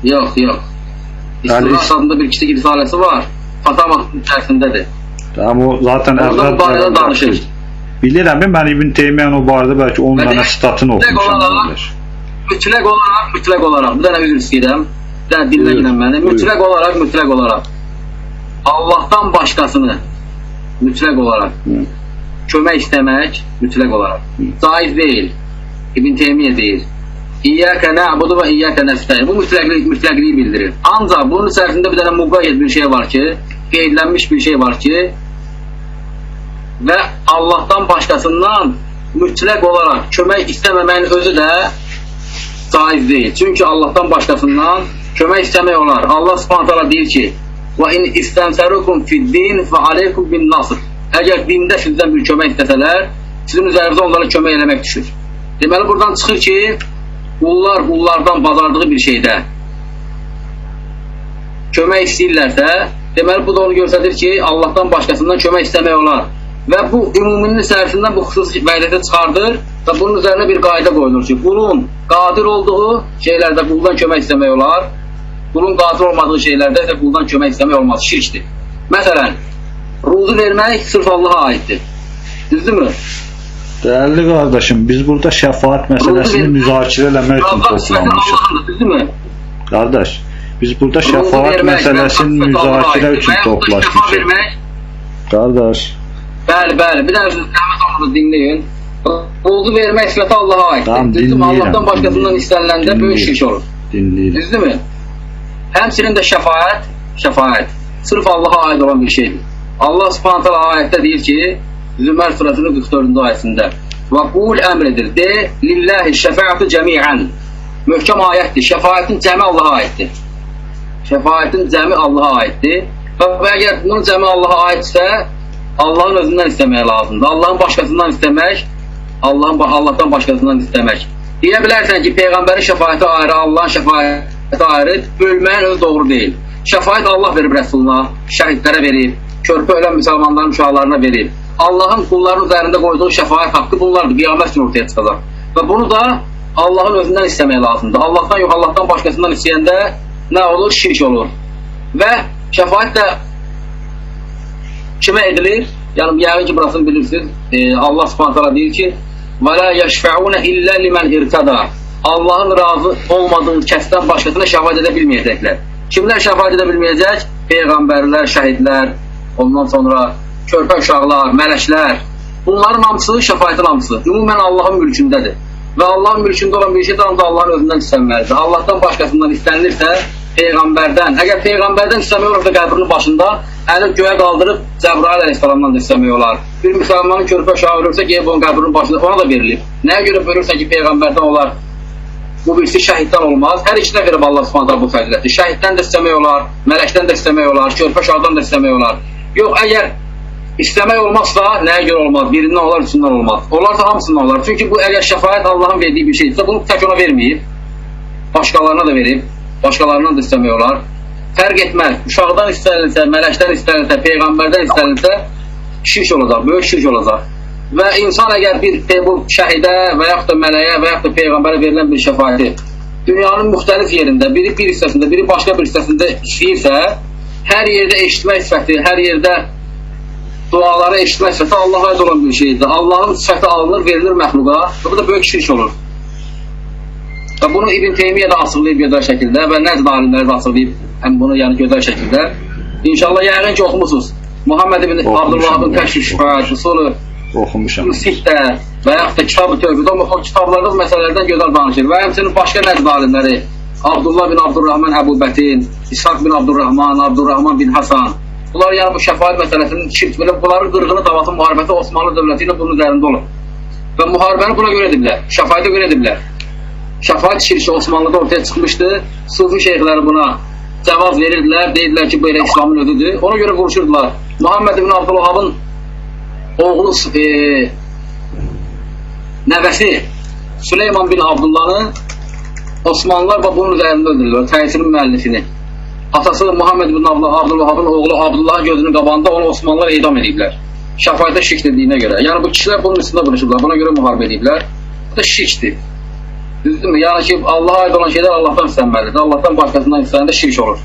Yox. İstiqlal adında bir kiçik risaləsi var. Fatavanın içərisindədir. Tamam, o zaten Oradan barədə danışır. Bilirəm, mən İbn Teymiyyanın o barədə bəlkə 10 dənə statını oxumuşam. Mütləq olaraq, bir dənə üzr istəyirəm, bir dənə dinləyinəm məni, mütləq olaraq, Allahdan başqasını mütləq olaraq kömək istəmək, mütləq olaraq caiz deyil. İbn Teymiyyə deyir, İyyəkə nə'budu və iyyəkə nəstəyin. Bu mütləqliyi bildirir. Ancaq bunun içərisində bir dənə müqayyət bir şey var ki, qeydlənmiş bir şey var ki, və Allahdan başqasından mütləq olaraq kömək istəməməyin özü də caiz deyil. Çünki Allahdan başqasından kömək istəmək olar. Allah Subhanahu taala deyir ki: "Və in istansarukum fid-din fa'alaykum bin-nasr." Əgər dində sizdən bir kömək istəsələr, sizin üzərinizə onlara kömək eləmək düşür. Deməli buradan çıxır ki, qullardan bacardığı bir şeydə kömək istəyirlərsə, deməli bu da onu göstərir ki, Allahdan başqasından kömək istəmək olar. Və bu ümuminin içərisindən bu xüsusi vəziyyəti çıxardır və bunun üzərinə bir qayda qoyulur ki, qulun qadir olduğu şeylərdə quldan kömək istəmək olar, qulun qadir olmadığı şeylərdə isə quldan kömək istəmək olmaz, şirkdir. Məsələn, ruzu vermək sırf Allaha aiddir. Düzdürmü? Değerli kardeşim, biz burada şefaat meselesini müzakere etmek için toplanmışız. Düzdürmü? Kardeş, biz burada şefaat meselesini müzakere için toplaşmışız. Kardeş. Bəli, bir dənə zəhmət olmadı dinləyin. Ruzu vermək sifəti Allaha aiddir. Tamam, dinləyirəm. Allahdan başqasından istəniləndə böyük şirk olur. Dinləyirəm. Düzdürmü? Həmçinin də şəfaət sırf Allaha aid olan bir şeydir. Allah Subhanahu taala ayətdə deyir ki, Zümər surəsinin 44-cü ayəsində: "Və qul əmridir, de, lillahi şəfaətu cəmiən." Möhkəm ayətdir. Şəfaətin cəmi Allaha aiddir. Şəfaətin cəmi Allaha aiddir. Və əgər bunun cəmi Allaha aidsə, Allahın özündən istəmək lazımdır. Allahın başqasından istəmək, Allahdan başqasından istəmək. Deyə bilərsən ki, Peyğəmbərin şəfaəti ayrı, Allahın şəfaəti ayrı, bölməyin özü doğru deyil. Şəfaət Allah verib Rəsuluna, şəhidlərə verib, körpə ölən müsəlmanların uşaqlarına verib. Allahın qulların üzərində qoyduğu şəfaət haqqı bunlardır, qiyamət üçün ortaya çıxacaq. Və bunu da Allahın özündən istəmək lazımdır. Allahdan yox, Allahdan başqasından istəyəndə nə olur? Şirk olur. Və şəfaət də kimə edilir? Yəni, yəqin ki, burasını bilirsiniz. Allah Subhanahu taala deyir ki: "Və la yeşfa'una illa limen irtada." Allahın razı olmadığı kəsdən başqasına şəfaət edə bilməyəcəklər. Kimlər şəfaət edə bilməyəcək? Peyğəmbərlər, şəhidlər, ondan sonra körpə uşaqlar, mələklər. Bunların hamısı şəfaətin hamısı. Ümumən Allahın mülkündədir. Və Allahın mülkündə olan bir şey də Allahın özündən istənməlidir. Allahdan başqasından istənilirsə, Peyğəmbərdən. Əgər Peyğəmbərdən istəmək olursa qəbrinin başında, əli göyə qaldırıb Cəbrail əleyhissalamdan da istəmək olar. Bir müsəlmanın körpə uşağı ölürsə, gəlib onun qəbrinin başında ona da verilir. Nəyə görə bölürsən ki, Peyğəmbərdən olar? Bu birisi şəhiddən olmaz. Hər ikisinə verib Allah Subhanahu bu fəziləti. Şəhiddən də istəmək olar, mələkdən də istəmək olar, körpə uşaqdan da istəmək olar. Yox, əgər İstəmək olmazsa, nəyə görə olmaz? Birindən olar, üçündən olmaz. Olarsa hamısından olar. Çünki bu, əgər şəfaət Allahın verdiyi bir şeydirsə, bunu tək ona verməyib, başqalarına da verib, başqalarından da istəmək olar. Fərq etməz. Uşaqdan istənilsə, mələkdən istənilsə, Peyğəmbərdən istənilsə, şirk olacaq, böyük şirk olacaq. Və insan əgər bu şəhidə və yaxud da mələyə və yaxud da Peyğəmbərə verilən bir şəfaəti dünyanın müxtəlif yerində, biri bir hissəsində, biri başqa bir hissəsində işləyirsə, hər yerdə eşitmək sifəti, hər yerdə duaları eşitmək sifəti Allaha aid olan bir şeydir. Allahın sifəti alınır, verilir məxluqa. Bu da böyük şirk olur. Və bunu İbn Teymiyyə də açıqlayıb gözəl şəkildə və Nəcd alimləri də açıqlayıb bunu gözəl şəkildə. İnşallah yəqin ki, oxumusunuz. Muhammed ibn Abdülvahabın Kəşf-i Şifaət, Usulü Sittə və yaxud da Kitab-ı Tövhid, o kitablarda bu məsələlərdən gözəl danışır. Və həmçinin başqa Nəcd alimləri, Abdullah bin Abdurrahman Əbu Bətin, İshaq bin Abdurrahman bin Hasan. Bunlar yəni bu şəfaət məsələsinin şirk belə, bunların qırğını davası müharibəti Osmanlı dövləti ilə bunun üzərində olur. Və müharibəni buna görə ediblər, şəfaətə görə ediblər. Şəfaət şirki Osmanlıda ortaya çıxmışdı, Sufi şeyxləri buna cavaz verirdilər, deyirdilər ki, belə İslamın özüdür. Ona görə vuruşurdular. Muhammed ibn Abdülvahabın oğlu nəvəsi Süleyman bin Abdullah'ı Osmanlılar bunun üzərində öldürürlər, təsirin müəllifini. Atası Muhammed ibn Abdülvahabın oğlu Abdullah'ın gözünün qabağında onu Osmanlılar edam ediblər. Şəfaətə şirk dediyinə görə. Yəni bu kişilər bunun üstündə vuruşurlar, buna görə müharibə ediblər. Bu da şirkdir. Düzdürmü? Yəni ki, Allaha aid olan şeylər Allahdan istənməlidir. Allahdan başqasından istənəndə şirk olur.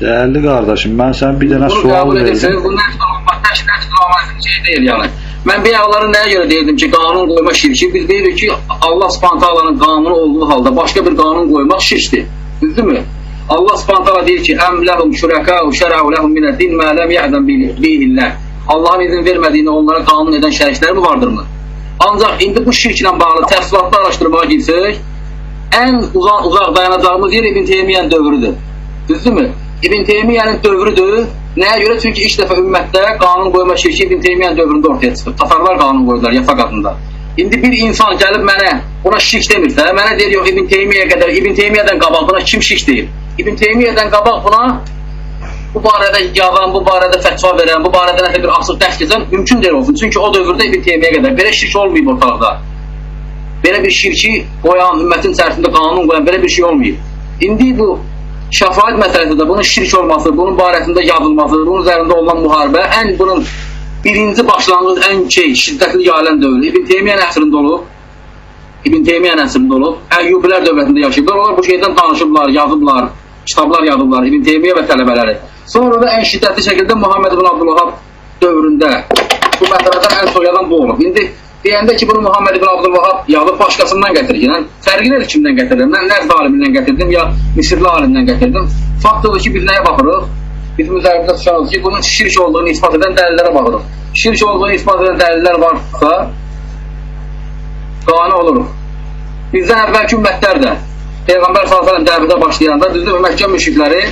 Değerli kardeşim, ben sana bir tane sual verdim. Bunun nəticə şey deyil yəni. Mən bir ayaqları nəyə görə deyirdim ki, qanun qoyma şirki? Biz deyirik ki, Allah Subhanahu taalanın qanunu olduğu halda başqa bir qanun qoymaq şirkdir. Düzdürmü? Allah Subhanahu taala deyir ki, "Em lehum şurakâ'u şer'u lehum mined-din mâ lem ya'zem bihi." Allahın izin vermədiyini onlara qanun edən şəriklər mi vardır mı? Ancaq indi bu şirklə bağlı təfsilatlı araşdırmağa girsək, ən uzaq dayanacağımız yer İbn Teymiyənin dövrüdür. Düzdürmü? İbn Teymiyənin dövrüdür. Nəyə görə? Çünki ilk dəfə ümmətdə qanun qoyma şirki İbn Teymiyənin dövründə ortaya çıxır. Tatarlar qanun qoydular Yafaq adında. İndi bir insan gəlib mənə buna şirk demirsə, mənə deyir yox İbn Teymiyəyə qədər, İbn Teymiyədən qabaq buna kim şirk deyir? İbn Teymiyədən qabaq buna bu barədə yazan, bu barədə fətva verən, bu barədə nəsə bir açıq dərs keçən mümkün deyil olsun. Çünki o dövrdə İbn Teymiyəyə qədər belə şirk olmayıb ortalıqda. Belə bir şirki qoyan, ümmətin içərisində qanun qoyan belə bir şey olmayıb. İndi bu şəfaət məsələsində bunun şirk olması, bunun barəsində yazılması, bunun üzərində olan müharibə bunun birinci başlanğıc, ən şiddətli yayılan dövrü İbn Teymiyənin əsrində olub. İbn Teymiyənin əsrində olub. Əyyubilər dövlətində yaşayıblar. Onlar bu şeydən danışıblar, yazıblar, kitablar yazıblar İbn Teymiyyə və tələbələri. Sonra da ən şiddətli şəkildə Muhammed ibn Abdülvahhab dövründə bu məsələdən ən soyadan bu olub. İndi deyəndə ki, bunu Muhammed ibn Abdülvahhab yazıb başqasından gətirir. Fərqi nədir kimdən gətirdim? Mən Nərd alimindən gətirdim ya Misirli alimdən gətirdim. Fakt odur ki, biz nəyə baxırıq? Bizim üzərimizdə tutuşarıq ki, bunun şirk olduğunu ispat edən dəlillərə baxırıq. Şirk olduğunu ispat edən dəlillər varsa qane oluruq. Bizdən əvvəlki ümmətlər də Peyğəmbər s.ə.v dəvədə başlayanda düzdür, Məkkə müşrikləri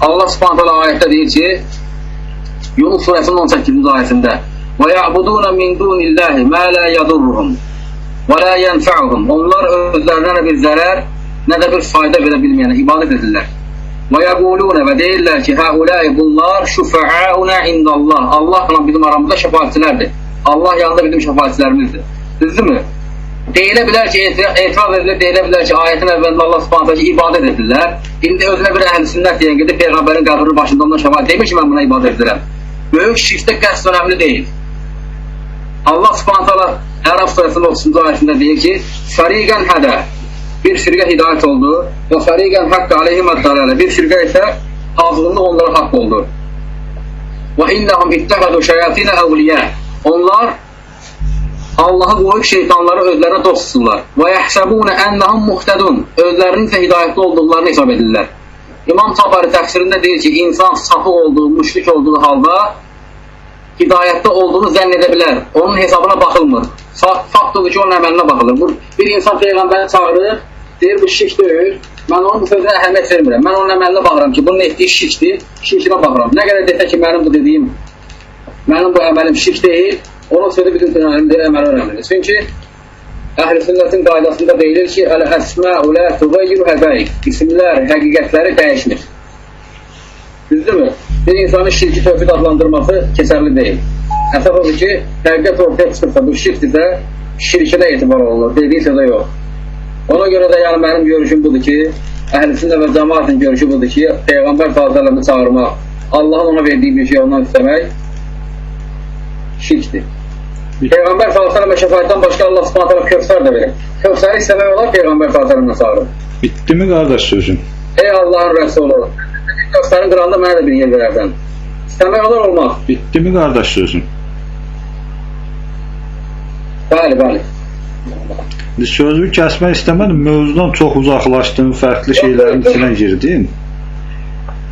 Allah Subhanahu taala ayətdə deyir ki, Yunus surəsinin 18-ci ayəsində: "Və ya'budun min dunillahi ma la yadurruhum və la yenfa'uhum." Onlar özlərinə nə bir zərər, nə də bir fayda verə bilməyənə ibadət edirlər. Və yəqulun və deyirlər ki, "Haulai bunlar şufa'auna indallah." Allahla bizim aramızda şəfaətçilərdir. Allah yanında bizim şəfaətçilərimizdir. Düzdürmü? Deyilə bilər ki, etiraz edilir, deyilə bilər ki, ayətin əvvəlində Allah Subhanahu taala ibadət edirlər. İndi özünə bir əhl-i sünnət deyən gedib Peyğəmbərin qəbrinin başında ondan şəfaət demir ki, mən buna ibadət edirəm. Böyük şirkdə qəsd önemli deyil. Allah Subhanahu taala Ərəf surəsinin 30-cu ayəsində deyir ki, "Fariqan hada." Bir firqə hidayət oldu və fariqan haqqə aleyhim ad-dalale. Bir firqə isə azğınlıq onlara haqq oldu. Və innahum ittəhadu şeyatin awliya. Onlar Allahı qoyub şeytanları özlərinə dost tuturlar. Və yəhsəbunə ennəhum muhtədun. Özlərinin isə hidayətli olduqlarını hesab edirlər. İmam Tabari təfsirində deyir ki, insan sapıq olduğu, müşrik olduğu halda hidayətdə olduğunu zənn edə bilər. Onun hesabına baxılmır. Fakt odur ki, onun əməlinə baxılır. Bir insan Peyğəmbəri çağırır, deyir bu şirk deyil. Mən onun bu sözünə əhəmiyyət vermirəm. Mən onun əməlinə baxıram ki, bunun etdiyi şirkdir, şirkinə baxıram. Nə qədər desə ki, mənim bu dediyim, mənim bu əməlim şirk deyil, onun sözü bizim əməli öyrənilir. Çünki Əhl-i sünnətin qaydasında deyilir ki, "Əl-əsma'u la tugayyiru həqaiq." İsimlər, həqiqətləri dəyişmir. Düzdürmü? Bir insanın şirki tövhid adlandırması keçərli deyil. Əsas odur ki, həqiqət ortaya çıxırsa, bu şirkdirsə, şirkə də etibar olunur, dediyi sözə yox. Ona görə də yəni mənim görüşüm budur ki, Əhl-i sünnə və cəmaətin görüşü budur ki, Peyğəmbər s.ə.v-i çağırmaq, Allahın ona verdiyi bir şey ondan istəmək şirkdir. Peyğəmbər s.ə.və şəfaətdən başqa Allah s.ə.və Kövsər də verir. Kövsəri istəmək olar Peyğəmbər s.ə.və çağırır. Bitti mi qardaş sözün? Ey Allahın rəsulü, Kövsərin qırağında mənə də bir yer verərsən. İstəmək olar olmaz. Bitti mi qardaş sözün? Bəli, bəli. Sözü kəsmək istəmədim, mövzudan çox uzaqlaşdın, fərqli şeylərin içinə girdin.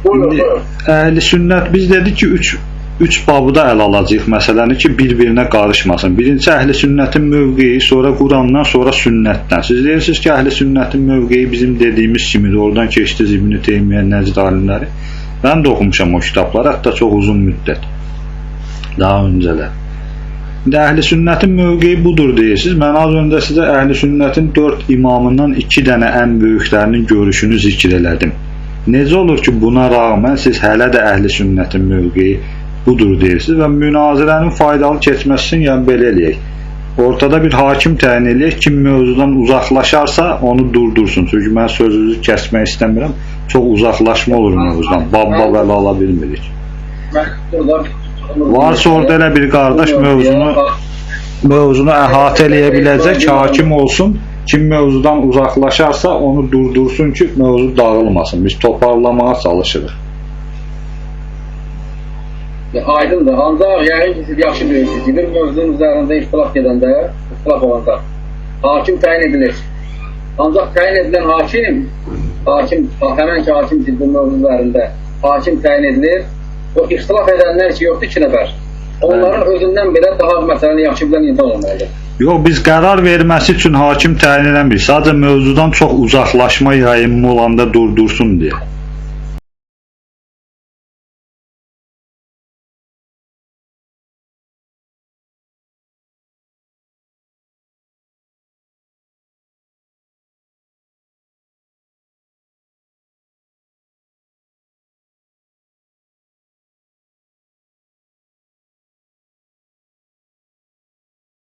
İndi Əhl-i sünnət biz dedik ki, üç babı da əl alacaq məsələni ki, bir-birinə qarışmasın. Birinci Əhl-i sünnətin mövqeyi, sonra Qurandan, sonra sünnətdən. Siz deyirsiniz ki, Əhl-i sünnətin mövqeyi bizim dediyimiz kimidir. Oradan keçdiniz İbn Teymiyyə, Nəcd alimləri. Mən də oxumuşam o kitabları, hətta çox uzun müddət. Daha öncələr. İndi Əhl-i sünnətin mövqeyi budur deyirsiniz. Mən az öncə sizə Əhl-i sünnətin 4 imamından 2 dənə ən böyüklərinin görüşünü zikr elədim. Necə olur ki, buna rağmen siz hələ də Əhl-i sünnətin mövqeyi budur deyirsiniz və münazirənin faydalı keçməsi üçün yəni belə eləyək. Ortada bir hakim təyin eləyək, kim mövzudan uzaqlaşarsa onu durdursun. Çünki mən sözünüzü kəsmək istəmirəm. Çox uzaqlaşma olur mövzudan. Babba bələ ala bilmirik. Varsa orada elə bir qardaş mövzunu əhatə eləyə biləcək, hakim olsun kim mövzudan uzaqlaşarsa onu durdursun ki, mövzu dağılmasın. Biz toparlamaya çalışırıq. Aydındır. Ancaq yəqin ki, siz yaxşı bilirsiniz ki, bir mövzunun üzərində ixtilaf edəndə, ixtilaf olanda hakim təyin edilir. Ancaq təyin edilən hakim, həmən ki, hakim ki, bu mövzu üzərində hakim təyin edilir. O ixtilaf edənlər ki, yoxdur 2 nəfər. Onların özündən belə daha məsələni yaxşı bilən insan olmalıdır. Yox, biz qərar verməsi üçün hakim təyin eləmirik. Sadəcə mövzudan çox uzaqlaşma yayınma olanda durdursun deyə.